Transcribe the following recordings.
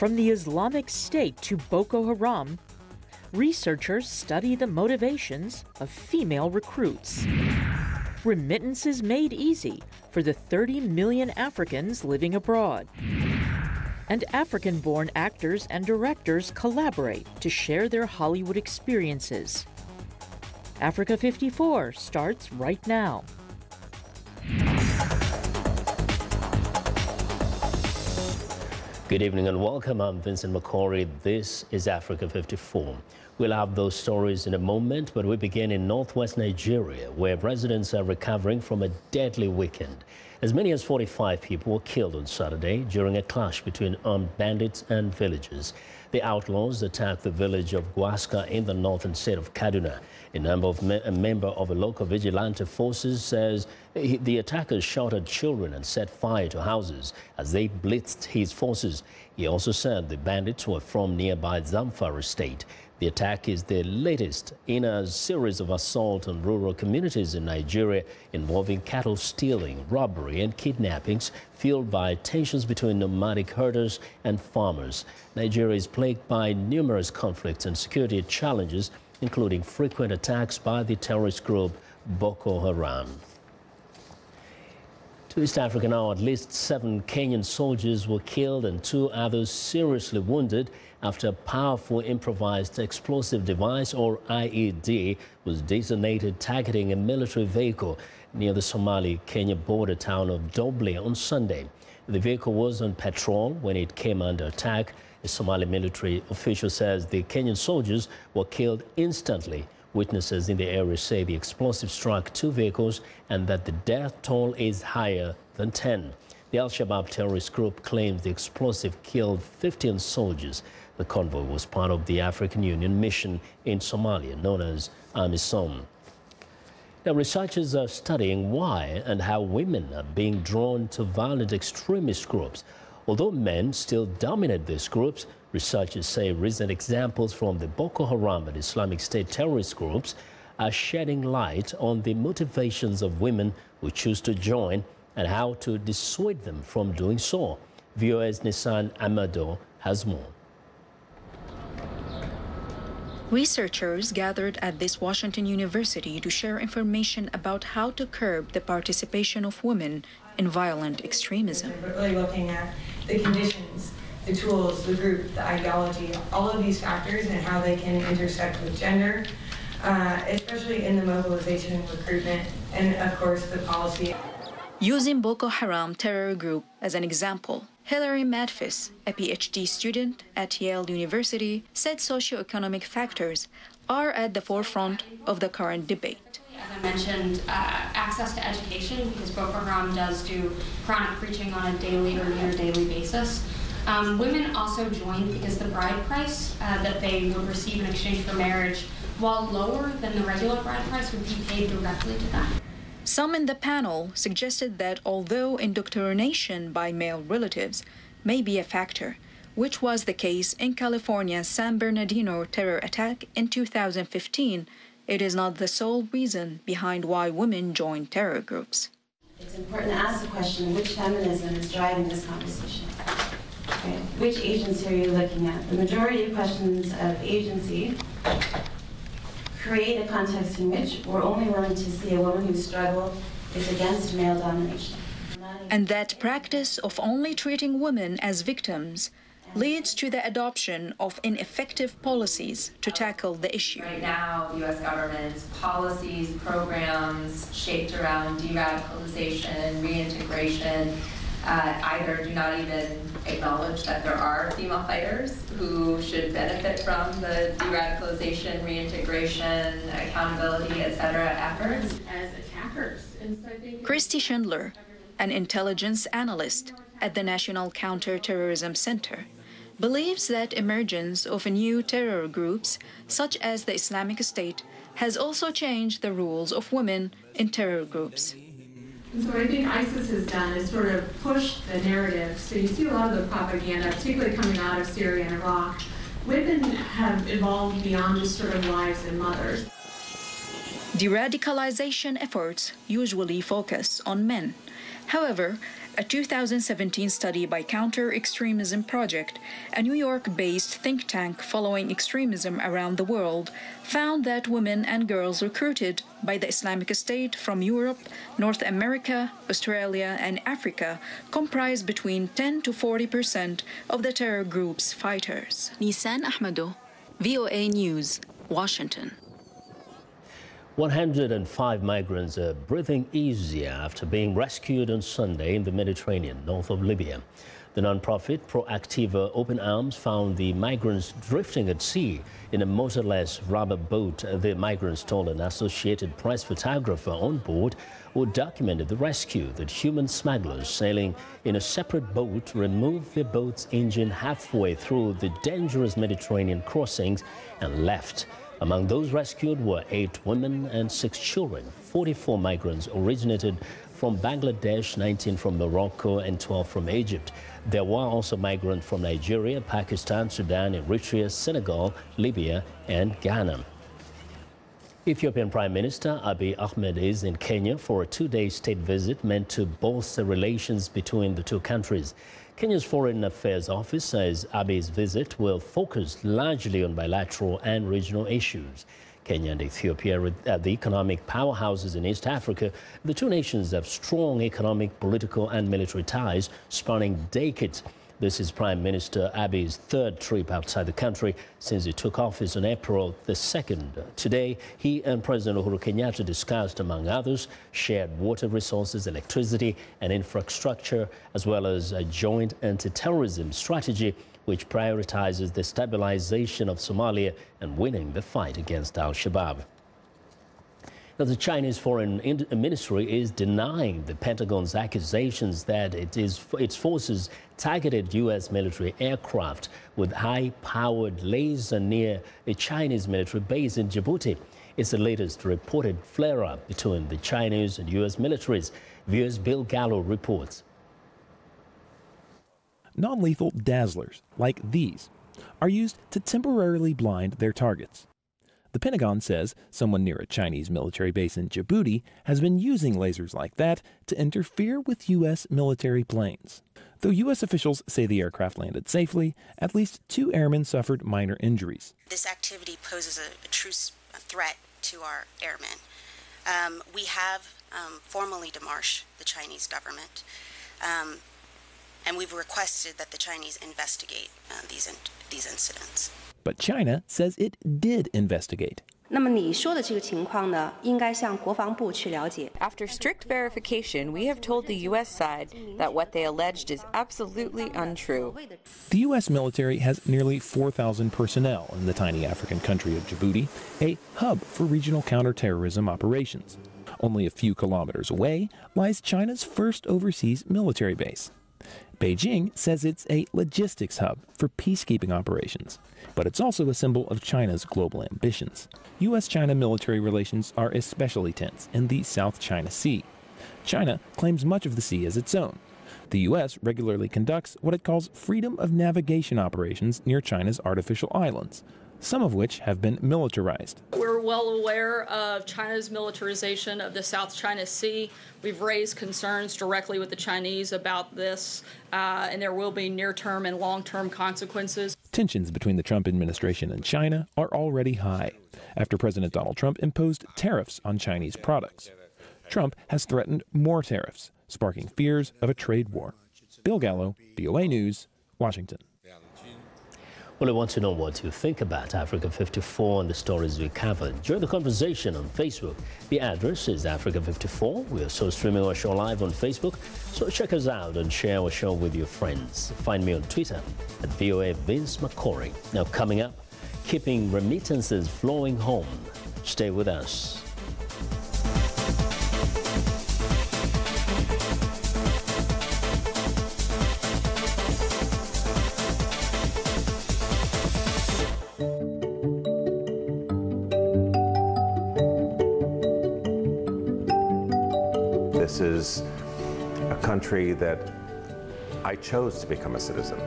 From the Islamic State to Boko Haram, researchers study the motivations of female recruits. Remittances made easy for the 30 million Africans living abroad. And African-born actors and directors collaborate to share their Hollywood experiences. Africa 54 starts right now. Good evening and welcome. I'm Vincent McCory. This is Africa 54. We'll have those stories in a moment, but we begin in northwest Nigeria, where residents are recovering from a deadly weekend. As many as 45 people were killed on Saturday during a clash between armed bandits and villagers. The outlaws attacked the village of Gwaska in the northern state of Kaduna. A member of a local vigilante forces says the attackers shot at children and set fire to houses as they blitzed his forces. He also said the bandits were from nearby Zamfara state. The attack is the latest in a series of assaults on rural communities in Nigeria involving cattle stealing, robbery and kidnappings fueled by tensions between nomadic herders and farmers. Nigeria is plagued by numerous conflicts and security challenges, including frequent attacks by the terrorist group Boko Haram. To East Africa now, at least 7 Kenyan soldiers were killed and 2 others seriously wounded after a powerful improvised explosive device, or IED, was detonated targeting a military vehicle near the Somali-Kenya border town of Doble on Sunday. The vehicle was on patrol when it came under attack. A Somali military official says the Kenyan soldiers were killed instantly. Witnesses in the area say the explosive struck 2 vehicles and that the death toll is higher than 10. The Al-Shabaab terrorist group claims the explosive killed 15 soldiers. The convoy was part of the African Union mission in Somalia known as AMISOM. Now, researchers are studying why and how women are being drawn to violent extremist groups. Although men still dominate these groups, researchers say recent examples from the Boko Haram and Islamic State terrorist groups are shedding light on the motivations of women who choose to join and how to dissuade them from doing so. VOA's Nissan Amado has more. Researchers gathered at this Washington University to share information about how to curb the participation of women in violent extremism. We're really looking at the conditions, the tools, the group, the ideology, all of these factors and how they can intersect with gender, especially in the mobilization and recruitment, and of course the policy. Using Boko Haram terror group as an example, Hilary Madfis, a PhD student at Yale University, said socioeconomic factors are at the forefront of the current debate. As I mentioned, access to education, because Boko Haram does do chronic preaching on a daily or near daily basis. Women also joined because the bride price that they would receive in exchange for marriage, while lower than the regular bride price, would be paid directly to them. Some in the panel suggested that although indoctrination by male relatives may be a factor, which was the case in California's San Bernardino terror attack in 2015, it is not the sole reason behind why women join terror groups. It's important to ask the question, which feminism is driving this conversation? Okay. Which agency are you looking at? The majority of questions of agency create a context in which we're only willing to see a woman whose struggle is against male domination. And that practice of only treating women as victims leads to the adoption of ineffective policies to tackle the issue. Right now, the U.S. government's policies, programs shaped around de-radicalization, reintegration, either do not even acknowledge that there are female fighters who should benefit from the de-radicalization, reintegration, accountability, etc. efforts. As attackers. Christy Schindler, an intelligence analyst at the National Counterterrorism Center, believes that emergence of new terror groups, such as the Islamic State, has also changed the rules of women in terror groups. And so what I think ISIS has done is sort of push the narrative. So you see a lot of the propaganda, particularly coming out of Syria and Iraq. Women have evolved beyond just sort of wives and mothers. De-radicalization efforts usually focus on men. However, A 2017 study by Counter-Extremism Project, a New York-based think tank following extremism around the world, found that women and girls recruited by the Islamic State from Europe, North America, Australia, and Africa comprise between 10 to 40% of the terror group's fighters. Nisan Ahmado, VOA News, Washington. 105 migrants are breathing easier after being rescued on Sunday in the Mediterranean, north of Libya. The non-profit Proactiva Open Arms found the migrants drifting at sea in a motorless rubber boat. The migrants told an Associated Press photographer on board who documented the rescue that human smugglers sailing in a separate boat removed their boat's engine halfway through the dangerous Mediterranean crossings and left. Among those rescued were 8 women and 6 children. 44 migrants originated from Bangladesh, 19 from Morocco, and 12 from Egypt. There were also migrants from Nigeria, Pakistan, Sudan, Eritrea, Senegal, Libya, and Ghana. Ethiopian Prime Minister Abiy Ahmed is in Kenya for a 2-day state visit meant to bolster relations between the two countries. Kenya's Foreign Affairs Office says Abiy's visit will focus largely on bilateral and regional issues. Kenya and Ethiopia are the economic powerhouses in East Africa. The two nations have strong economic, political, and military ties spanning decades. This is Prime Minister Abiy's 3rd trip outside the country since he took office on April the 2nd. Today, he and President Uhuru Kenyatta discussed, among others, shared water resources, electricity, and infrastructure, as well as a joint anti-terrorism strategy which prioritizes the stabilization of Somalia and winning the fight against al-Shabaab. Now, the Chinese Foreign Ministry is denying the Pentagon's accusations that its forces targeted U.S. military aircraft with high-powered laser near a Chinese military base in Djibouti. It's the latest reported flare-up between the Chinese and U.S. militaries. VOA's Bill Gallo reports. Non-lethal dazzlers, like these, are used to temporarily blind their targets. The Pentagon says someone near a Chinese military base in Djibouti has been using lasers like that to interfere with U.S. military planes. Though U.S. officials say the aircraft landed safely, at least 2 airmen suffered minor injuries. This activity poses a true threat to our airmen. We have formally demarched the Chinese government, and we've requested that the Chinese investigate these incidents. But China says it did investigate. After strict verification, we have told the U.S. side that what they alleged is absolutely untrue. The U.S. military has nearly 4,000 personnel in the tiny African country of Djibouti, a hub for regional counterterrorism operations. Only a few kilometers away lies China's first overseas military base. Beijing says it's a logistics hub for peacekeeping operations, but it's also a symbol of China's global ambitions. U.S.-China military relations are especially tense in the South China Sea. China claims much of the sea as its own. The U.S. regularly conducts what it calls freedom of navigation operations near China's artificial islands, some of which have been militarized. We're well aware of China's militarization of the South China Sea. We've raised concerns directly with the Chinese about this, and there will be near-term and long-term consequences. Tensions between the Trump administration and China are already high after President Donald Trump imposed tariffs on Chinese products. Trump has threatened more tariffs, sparking fears of a trade war. Bill Gallo, VOA News, Washington. Well, I want to know what you think about Africa 54 and the stories we covered. Join the conversation on Facebook. The address is Africa 54. We are also streaming our show live on Facebook, so check us out and share our show with your friends. Find me on Twitter at VOA Vince McCory. Now, coming up, keeping remittances flowing home. Stay with us. This is a country that I chose to become a citizen.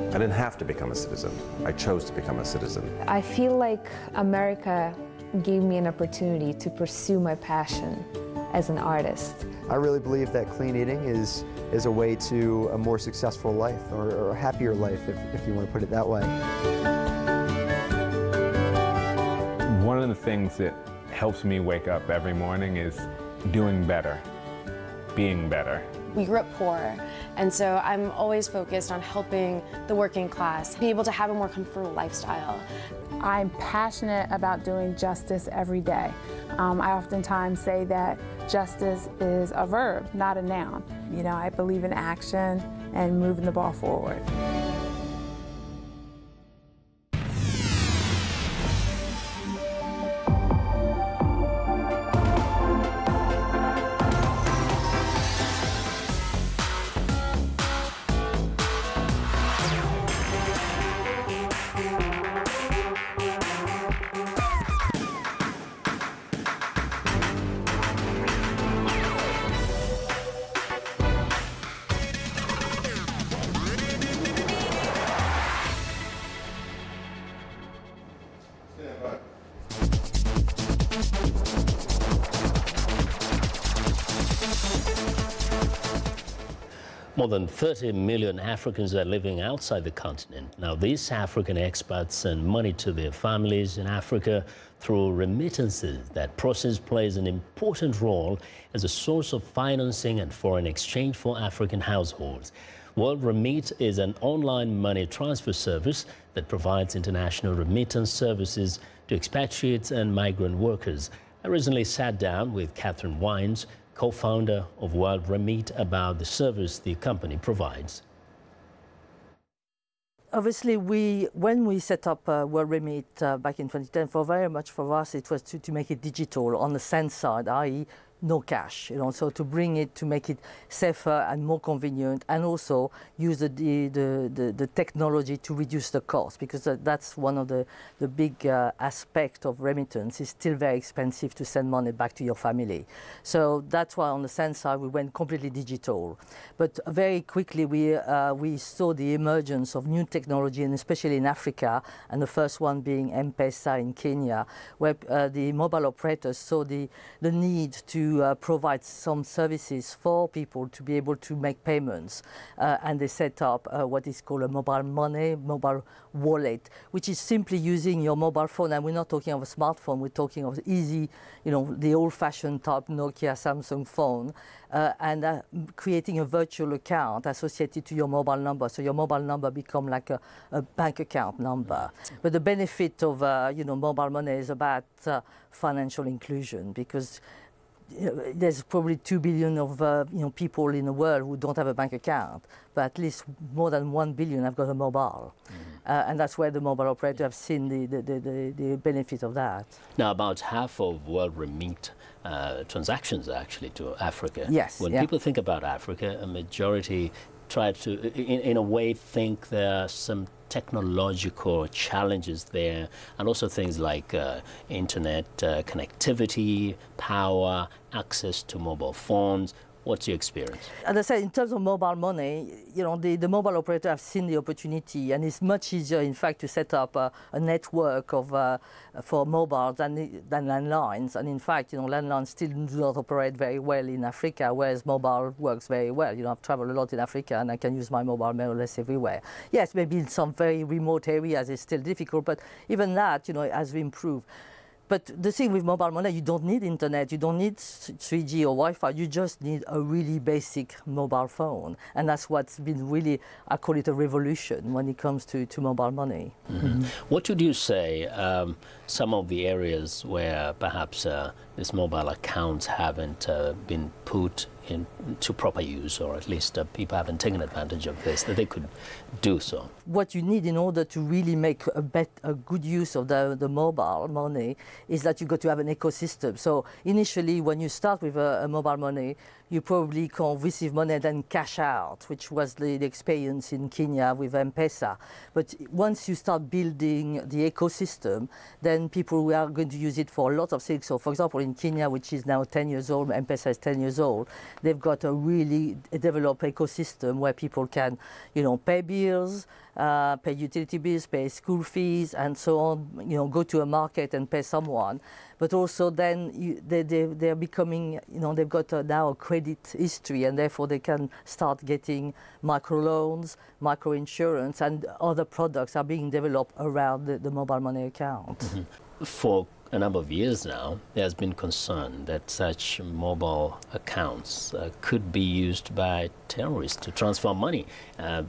I didn't have to become a citizen. I chose to become a citizen. I feel like America gave me an opportunity to pursue my passion as an artist. I really believe that clean eating is a way to a more successful life, or a happier life, if you want to put it that way. One of the things that helps me wake up every morning is doing better, being better. We grew up poor, and so I'm always focused on helping the working class be able to have a more comfortable lifestyle. I'm passionate about doing justice every day. I oftentimes say that justice is a verb, not a noun. You know, I believe in action and moving the ball forward. More than 30 million Africans are living outside the continent. Now, these African expats send money to their families in Africa through remittances. That process plays an important role as a source of financing and foreign exchange for African households. World Remit is an online money transfer service that provides international remittance services to expatriates and migrant workers. I recently sat down with Catherine Wines, co-founder of World Remit, about the service the company provides. Obviously, when we set up World Remit back in 2010, very much for us it was to make it digital on the send side, i.e. no cash, you know, so to bring it, to make it safer and more convenient, and also use the technology to reduce the cost, because that's one of the big aspects of remittance. It's still very expensive to send money back to your family. So that's why on the send side we went completely digital. But very quickly we saw the emergence of new technology, and especially in Africa, and the first one being M-Pesa in Kenya, where the mobile operators saw the need to provide some services for people to be able to make payments, and they set up what is called a mobile money, mobile wallet, which is simply using your mobile phone. And we're not talking of a smartphone, we're talking of easy, you know, the old-fashioned type Nokia, Samsung phone, and creating a virtual account associated to your mobile number. So your mobile number become like a bank account number. But the benefit of you know, mobile money is about financial inclusion, because there's probably 2 billion of you know, people in the world who don't have a bank account, but at least more than 1 billion have got a mobile. And that's where the mobile operator have seen the benefit of that. Now, about half of World Remit transactions are actually to Africa. Yes. When people think about Africa, a majority try to, in a way, think there are some technological challenges there, and also things like internet connectivity, power, access to mobile phones. What's your experience? As I said, in terms of mobile money, you know, the mobile operator have seen the opportunity, and it's much easier, in fact, to set up a network of for mobile than landlines. And in fact, you know, landlines still do not operate very well in Africa, whereas mobile works very well. You know, I've traveled a lot in Africa, and I can use my mobile more or less everywhere. Yes, maybe in some very remote areas it's still difficult, but even that, you know, has improved. But the thing with mobile money, you don't need internet, you don't need 3G or Wi-Fi, you just need a really basic mobile phone. And that's what's been really, I call it a revolution when it comes to mobile money. What would you say some of the areas where perhaps these mobile accounts haven't been put into proper use, or at least people haven't taken advantage of this, that they could do so? What you need in order to really make a good use of the mobile money is that you got to have an ecosystem. So initially, when you start with a mobile money, you probably can receive money and then cash out, which was the experience in Kenya with M-Pesa. But once you start building the ecosystem, then people are going to use it for a lot of things. So for example, in Kenya, which is now 10 years old, M-Pesa is 10 years old, they've got a really developed ecosystem where people can, pay bills, pay utility bills, pay school fees, and so on. Go to a market and pay someone. But also then they're becoming, they've got now a credit history, and therefore they can start getting microloans, microinsurance, and other products are being developed around the mobile money account. Mm-hmm. For a number of years now, there has been concern that such mobile accounts could be used by terrorists to transfer money.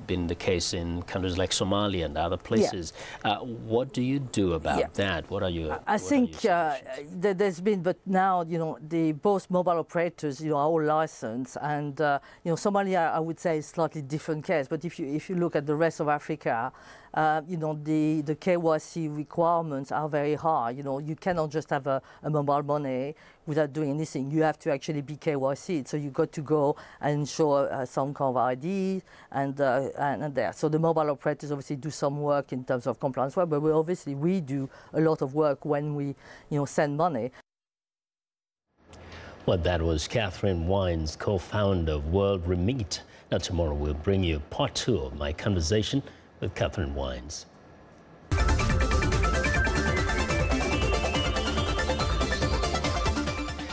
Been the case in countries like Somalia and other places. Yeah. What do you do about that? What are you? I think there's been, but now both mobile operators are all licensed, and Somalia I would say is a slightly different case. But if you look at the rest of Africa, the KYC requirements are very high. You cannot just have a mobile money without doing anything. You have to actually be KYC'd. So you got to go and show some kind of ID and there. So the mobile operators obviously do some work in terms of compliance work, but we do a lot of work when we send money. Well, that was Catherine Wines, co-founder of World Remit. Now tomorrow we'll bring you part 2 of my conversation with Catherine Wines.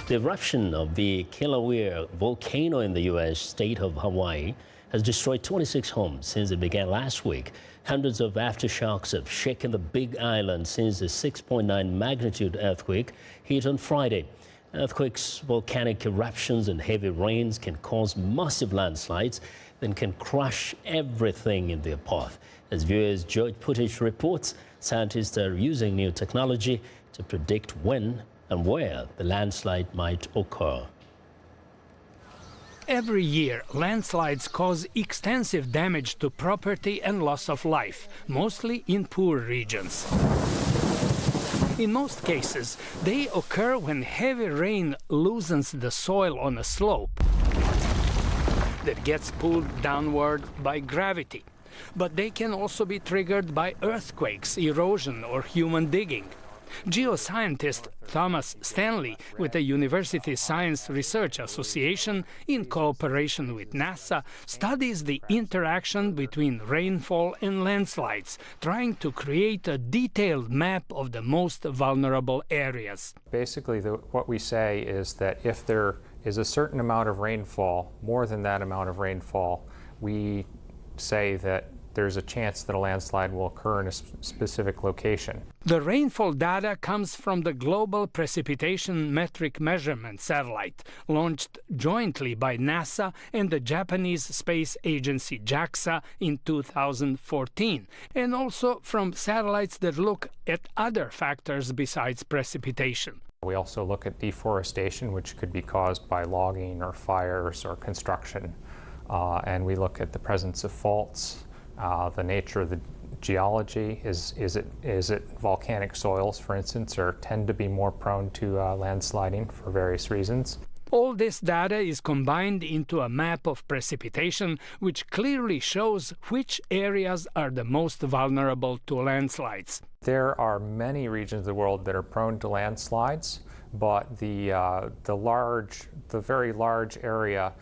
The eruption of the Kilauea volcano in the U.S. state of Hawaii has destroyed 26 homes since it began last week. Hundreds of aftershocks have shaken the Big Island since the 6.9 magnitude earthquake hit on Friday. Earthquakes, volcanic eruptions, and heavy rains can cause massive landslides that can crush everything in their path. As viewers George Puttich reports, scientists are using new technology to predict when and where the landslide might occur. Every year, landslides cause extensive damage to property and loss of life, mostly in poor regions. In most cases, they occur when heavy rain loosens the soil on a slope that gets pulled downward by gravity. But they can also be triggered by earthquakes, erosion, or human digging. Geoscientist Thomas Stanley with the University Science Research Association, in cooperation with NASA, studies the interaction between rainfall and landslides, trying to create a detailed map of the most vulnerable areas. Basically, what we say is that if there is a certain amount of rainfall, more than that amount of rainfall, we say that there's a chance that a landslide will occur in a specific location. The rainfall data comes from the Global Precipitation Metric Measurement Satellite, launched jointly by NASA and the Japanese space agency JAXA in 2014, and also from satellites that look at other factors besides precipitation. We also look at deforestation, which could be caused by logging or fires or construction, and we look at the presence of faults. The nature of the geology, is it volcanic soils, for instance, or tend to be more prone to landsliding for various reasons. All this data is combined into a map of precipitation, which clearly shows which areas are the most vulnerable to landslides. There are many regions of the world that are prone to landslides, but the very large area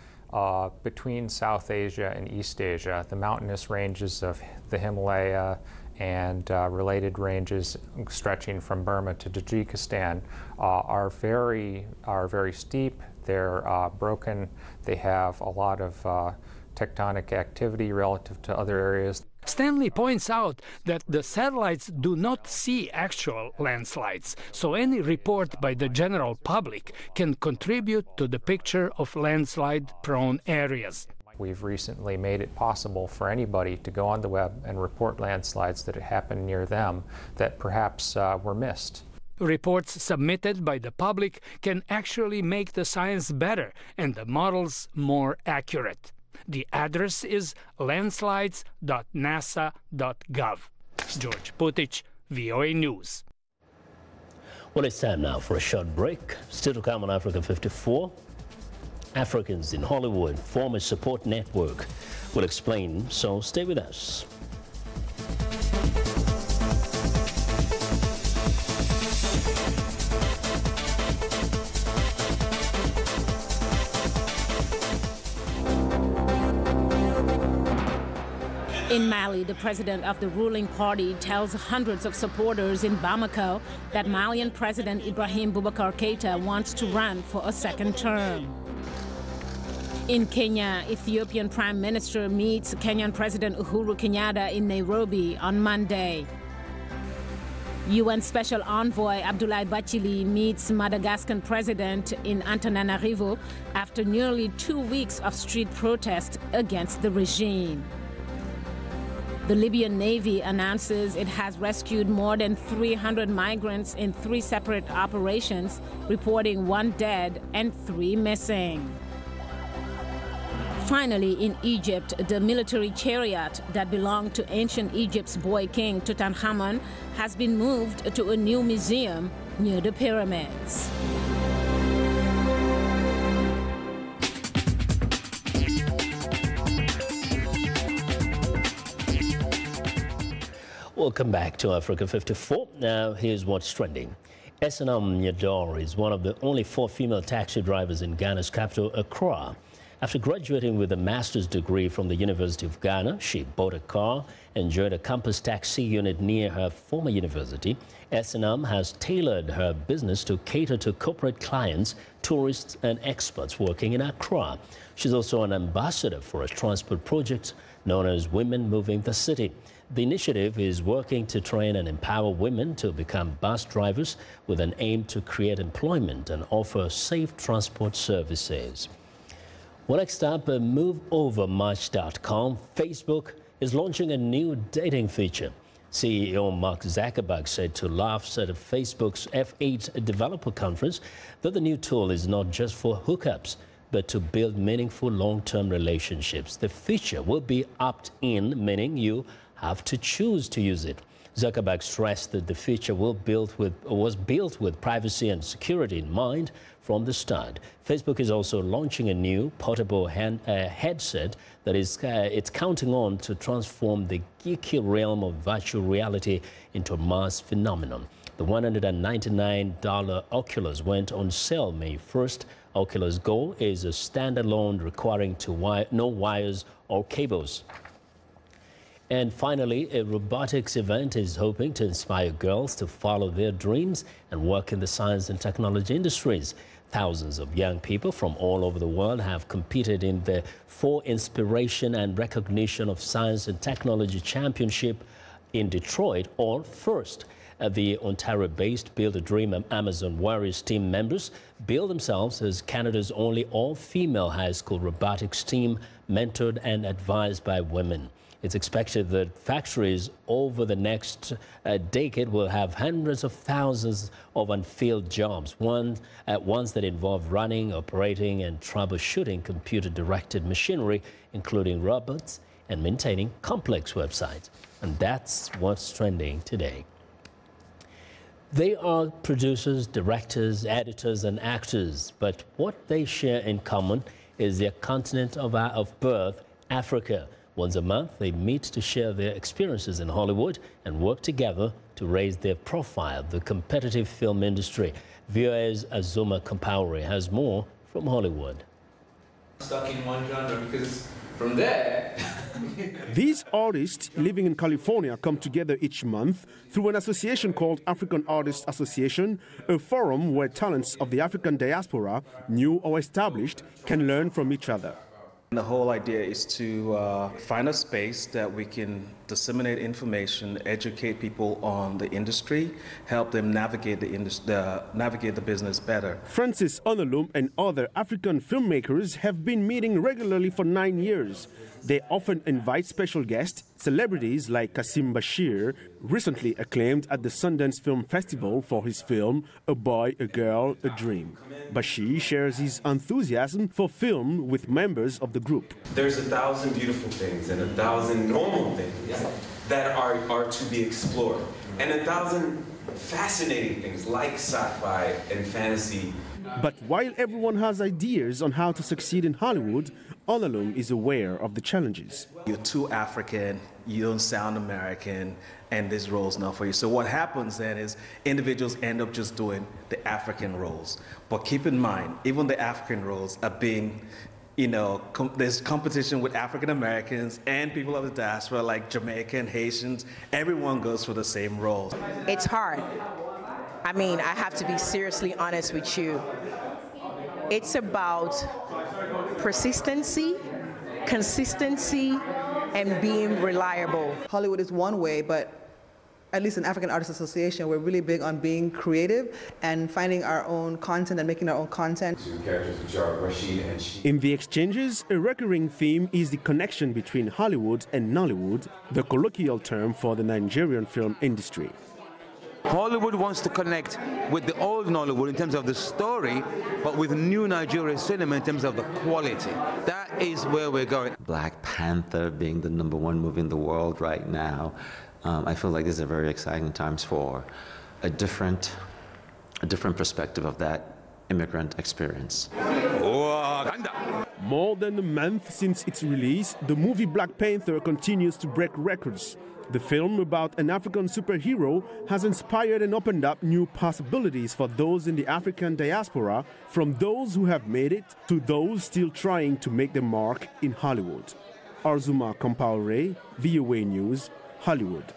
between South Asia and East Asia, the mountainous ranges of the Himalaya and related ranges stretching from Burma to Tajikistan are very steep. They're broken. They have a lot of tectonic activity relative to other areas. Stanley points out that the satellites do not see actual landslides, so any report by the general public can contribute to the picture of landslide-prone areas. We've recently made it possible for anybody to go on the web and report landslides that happen near them that perhaps were missed. Reports submitted by the public can actually make the science better and the models more accurate. The address is landslides.nasa.gov. George Puttich, VOA News. Well, it's time now for a short break. Still to come on Africa 54. Africans in Hollywood form a support network. We'll explain, so stay with us. In Mali, the president of the ruling party tells hundreds of supporters in Bamako that Malian President Ibrahim Boubacar Keïta wants to run for a second term. In Kenya, Ethiopian Prime Minister meets Kenyan President Uhuru Kenyatta in Nairobi on Monday. UN Special Envoy Abdoulaye Bachili meets Madagascan President in Antananarivo after nearly 2 weeks of street protest against the regime. The Libyan Navy announces it has rescued more than 300 migrants in 3 separate operations, reporting 1 dead and 3 missing. Finally, in Egypt, the military chariot that belonged to ancient Egypt's boy king Tutankhamun has been moved to a new museum near the pyramids. Welcome back to Africa 54. Now, here's what's trending. Esenam Nyador is one of the only 4 female taxi drivers in Ghana's capital, Accra. After graduating with a master's degree from the University of Ghana, she bought a car and joined a campus taxi unit near her former university. Esenam has tailored her business to cater to corporate clients, tourists and experts working in Accra. She's also an ambassador for a transport project known as Women Moving the City. The initiative is working to train and empower women to become bus drivers with an aim to create employment and offer safe transport services. Well, next up, MoveOverMatch.com. Facebook is launching a new dating feature. CEO Mark Zuckerberg said to laughs at Facebook's F8 developer conference that the new tool is not just for hookups, but to build meaningful long-term relationships. The feature will be opt-in, meaning you have to choose to use it. Zuckerberg stressed that the feature was built with privacy and security in mind from the start. Facebook is also launching a new portable headset that it's counting on to transform the geeky realm of virtual reality into a mass phenomenon. The $199 Oculus went on sale May 1st. Oculus Go is a standalone requiring no wires or cables. And finally, a robotics event is hoping to inspire girls to follow their dreams and work in the science and technology industries. Thousands of young people from all over the world have competed in the For Inspiration and Recognition of Science and Technology Championship in Detroit, or FIRST. The Ontario-based Build a Dream Amazon Warriors team members bill themselves as Canada's only all-female high school robotics team, mentored and advised by women. It's expected that factories over the next decade will have hundreds of thousands of unfilled jobs, ones that involve running, operating, and troubleshooting computer-directed machinery, including robots, and maintaining complex websites. And that's what's trending today. They are producers, directors, editors, and actors, but what they share in common is their continent of birth, Africa. Once a month, they meet to share their experiences in Hollywood and work together to raise their profile, the competitive film industry. VOA's Azuma Kampauri has more from Hollywood. Stuck in one genre because from there... These artists living in California come together each month through an association called African Artists Association, a forum where talents of the African diaspora, new or established, can learn from each other. The whole idea is to find a space that we can disseminate information, educate people on the industry, help them navigate the business better. Francis Onalum and other African filmmakers have been meeting regularly for 9 years. They often invite special guests, celebrities like Kasim Bashir, recently acclaimed at the Sundance Film Festival for his film A Boy, a Girl, a Dream. Bashir shares his enthusiasm for film with members of the group. There's 1,000 beautiful things and 1,000 normal things that are to be explored, and 1,000 fascinating things like sci-fi and fantasy. But while everyone has ideas on how to succeed in Hollywood, Onalum is aware of the challenges. You're too African, you don't sound American, and this role's not for you. So what happens then is individuals end up just doing the African roles. But keep in mind, even the African roles are being you know, there's competition with African Americans and people of the diaspora, like Jamaican, Haitians. Everyone goes for the same roles. It's hard. I mean, I have to be seriously honest with you. It's about persistency, consistency, and being reliable. Hollywood is one way, but at least in African Artists Association, we're really big on being creative and finding our own content and making our own content. In the exchanges, a recurring theme is the connection between Hollywood and Nollywood, the colloquial term for the Nigerian film industry. Hollywood wants to connect with the old Nollywood in terms of the story, but with new Nigerian cinema in terms of the quality. That is where we're going. Black Panther being the #1 movie in the world right now, I feel like these are very exciting times for a different perspective of that immigrant experience. More than a month since its release, the movie Black Panther continues to break records. The film about an African superhero has inspired and opened up new possibilities for those in the African diaspora, from those who have made it to those still trying to make their mark in Hollywood. Arzuma Compaore, VOA News, Hollywood.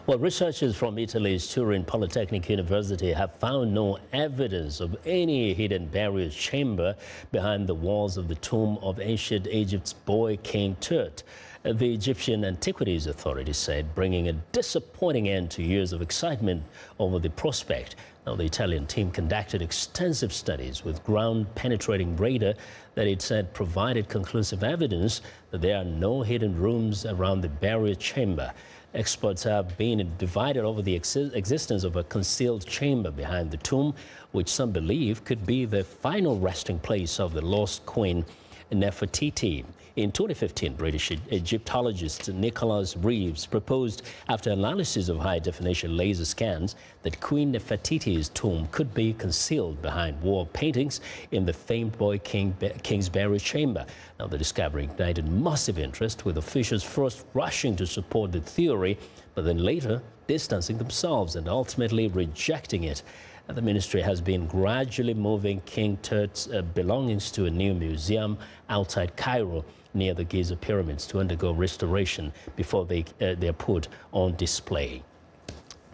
Well, researchers from Italy's Turin Polytechnic University have found no evidence of any hidden burial chamber behind the walls of the tomb of ancient Egypt's boy King Tut. The Egyptian Antiquities Authority said, bringing a disappointing end to years of excitement over the prospect. Now, the Italian team conducted extensive studies with ground-penetrating radar that it said provided conclusive evidence that there are no hidden rooms around the burial chamber. Experts have been divided over the existence of a concealed chamber behind the tomb, which some believe could be the final resting place of the lost queen Nefertiti. In 2015, British Egyptologist Nicholas Reeves proposed, after analysis of high-definition laser scans, that Queen Nefertiti's tomb could be concealed behind wall paintings in the famed boy King's burial chamber. Now, the discovery ignited massive interest, with officials first rushing to support the theory, but then later distancing themselves and ultimately rejecting it. The ministry has been gradually moving King Tut's belongings to a new museum outside Cairo, near the Giza pyramids, to undergo restoration before they're put on display.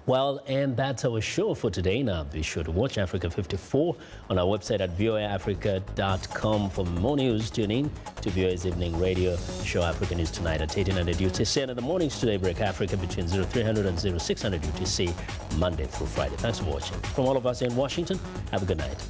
Well, and that's our show for today. Now, be sure to watch Africa 54 on our website at voaafrica.com for more news. Tune in to VOA's evening radio show, Africa News Tonight, at 1800 UTC, and in the mornings today, Break Africa between 0300 and 0600 UTC, Monday through Friday. Thanks for watching. From all of us in Washington, have a good night.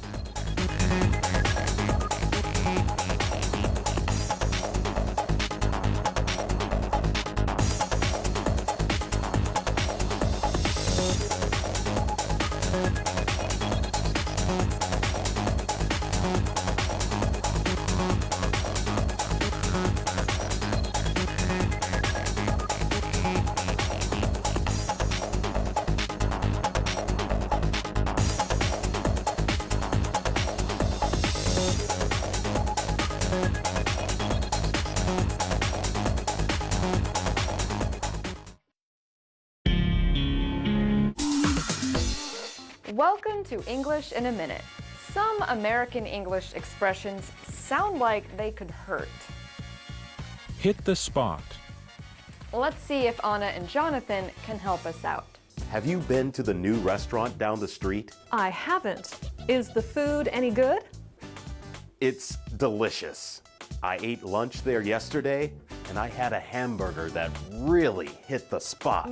Welcome to English in a Minute. Some American English expressions sound like they could hurt. Hit the spot. Let's see if Anna and Jonathan can help us out. Have you been to the new restaurant down the street? I haven't. Is the food any good? It's delicious. I ate lunch there yesterday, and I had a hamburger that really hit the spot.